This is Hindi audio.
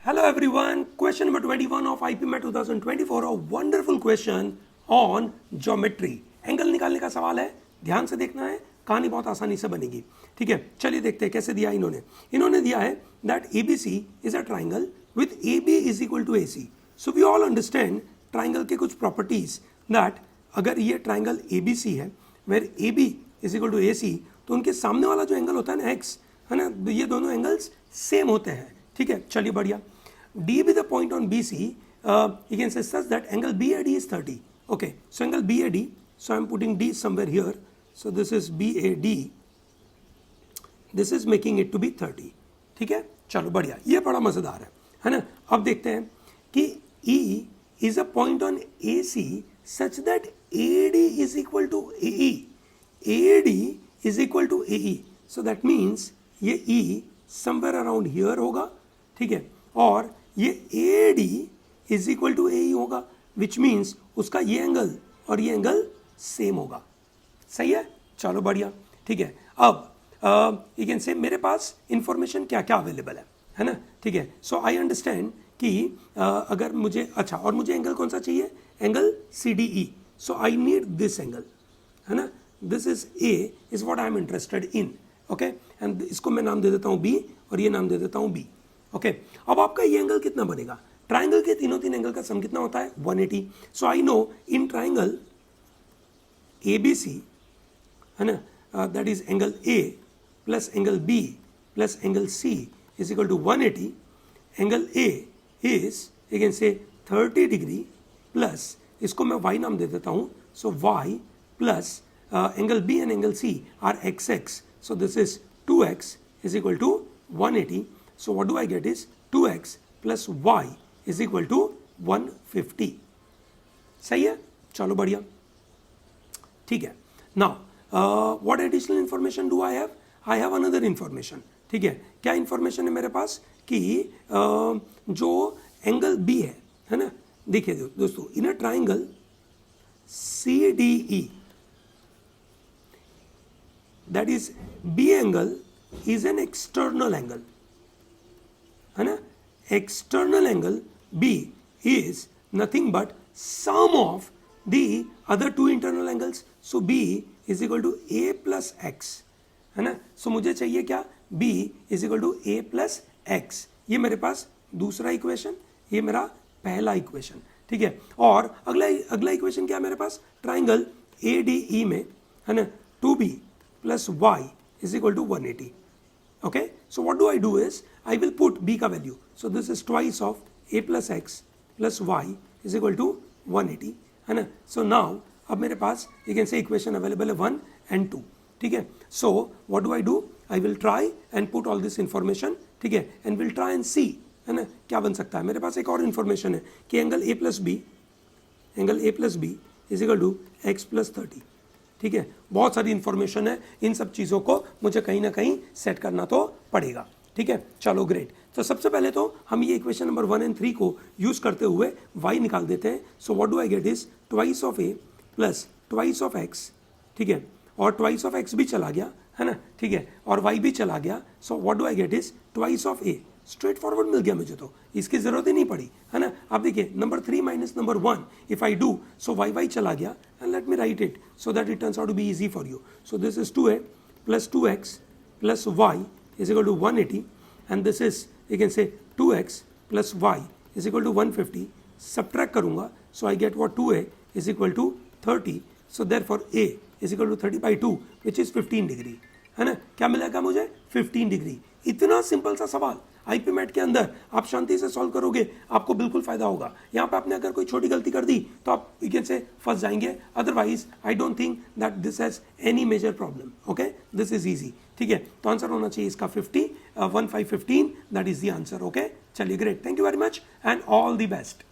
Hello everyone, question number 21 of IPMAT 2024, a wonderful question on geometry. Angle निकालने का सवाल है, ध्यान से देखना है, कहानी बहुत आसानी से बनेगी. ठीक है, चलिए देखते हैं कैसे दिया इन्होंने दिया है that ABC is a triangle with AB is equal to AC. So we all understand triangle के कुछ properties that अगर ये triangle ABC है where AB is equal to AC, तो उनके सामने वाला जो एंगल होता है ना x, है ना, ये दोनों एंगल्स सेम होते हैं. ठीक है, चलिए बढ़िया. D be the point on BC, you can say such that angle BAD is 30. Okay, so angle BAD, so I am putting D somewhere here. So this is BAD. This is making it to be 30. ठीक है, चलो बढ़िया, ये बड़ा मजेदार है ना. अब देखते हैं कि E is a point on AC such that AD is equal to AE. AD is equal to AE. So that means ये E somewhere around here होगा. ठीक है, और ये AD is equal to AE होगा, विच मीन्स उसका ये एंगल और ये एंगल सेम होगा. सही है, चलो बढ़िया. ठीक है, अब यू कैन से मेरे पास इंफॉर्मेशन क्या क्या अवेलेबल है ना. ठीक है, सो आई अंडरस्टैंड कि अगर मुझे अच्छा और मुझे एंगल कौन सा चाहिए, angle CDE. So I need this angle, है ना. This is A is what I am interested in. Okay, and इसको मैं नाम दे देता हूँ B और ये नाम दे देता हूँ B. ओके, अब आपका ये एंगल कितना बनेगा, ट्राइंगल के तीनों एंगल का सम कितना होता है 180. So I know in triangle ABC, है ना, that is angle A plus angle B plus angle C is equal to 180. Angle A is you can say 30 degree plus इसको मैं Y नाम दे देता हूँ. So Y plus angle B and angle C are XX. So this is 2x is equal to 180. So what do I get is 2x plus y is equal to 150. सही है, चलो बढ़िया. ठीक है, now what additional information do I have? I have another information. ठीक है, क्या information है मेरे पास कि जो एंगल B है ना. देखिए दोस्तों, in a triangle CDE, that is B angle is an external angle, है ना. External angle B is nothing but sum of the other two internal angles. So B is equal to A plus X, है ना. सो मुझे चाहिए क्या, B is equal to A plus X. ये मेरे पास दूसरा इक्वेशन, ये मेरा पहला इक्वेशन. ठीक है, और अगला इक्वेशन क्या है मेरे पास, ट्राइंगल ADE में, है ना, 2B plus Y is equal to 180. Okay, so what do I do is I will put B का value. So this is twice of A plus X plus Y is equal to 180, है ना. So now अब मेरे पास you can say equation available है 1 and 2. ठीक है, so what do I do, I will try and put all this information. ठीक है, and we'll try and see, है ना, क्या बन सकता है. मेरे पास एक और information है कि angle A plus B is equal to X plus 30. ठीक है, बहुत सारी इंफॉर्मेशन है, इन सब चीज़ों को मुझे कहीं ना कहीं सेट करना तो पड़ेगा. ठीक है, चलो ग्रेट. तो सबसे पहले तो हम ये इक्वेशन नंबर 1 and 3 को यूज़ करते हुए y निकाल देते हैं. सो what do I get is twice of A plus twice of X. ठीक है, और ट्वाइस ऑफ X भी चला गया, है ना. ठीक है, और y भी चला गया. So what do I get is twice of A. Straight forward मिल गया मुझे, तो इसकी जरूरत ही नहीं पड़ी, है ना. आप देखिए number 3 minus number 1 if I do, so y चला गया. And let me write it so that it turns out to be easy for you. So this is 2A plus 2x plus y is equal to 180. And this is you can say 2x plus y is equal to 150. Subtract करूंगा, so I get what 2A is equal to 30. So therefore A is equal to 30/2 which is 15 degree, है ना. क्या मिलेगा मुझे, 15 डिग्री. इतना सिंपल सा सवाल IPMAT के अंदर आप शांति से सॉल्व करोगे, आपको बिल्कुल फायदा होगा. यहाँ पे आपने अगर कोई छोटी गलती कर दी तो आप यू कैन से फंस जाएंगे. Otherwise I don't think that this has any major problem. Okay, this is easy. ठीक है, तो आंसर होना चाहिए इसका 15 that is the answer. Okay, चलिए great, thank you very much and all the best.